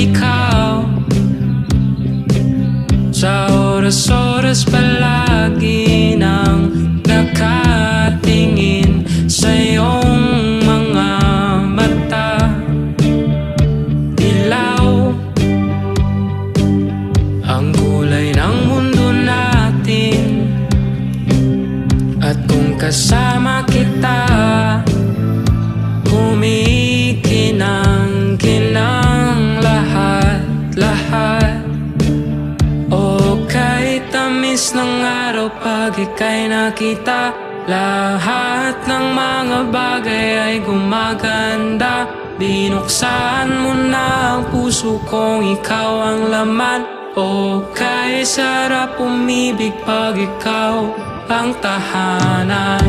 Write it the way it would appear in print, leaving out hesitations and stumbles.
ikaw. Sa oras-oras palagi nang nakatingin sa iyong mga mata. Dilaw ang kulay ng mundo natin, at kung kasama kita, kumikinang-kinang lahat-lahat. O kay tamis ng araw pag ika'y nakita, lahat ng mga bagay ay gumaganda. Binuksan mo na ang puso kong ikaw ang laman. O kay sarap umibig pag ikaw ang tahanan.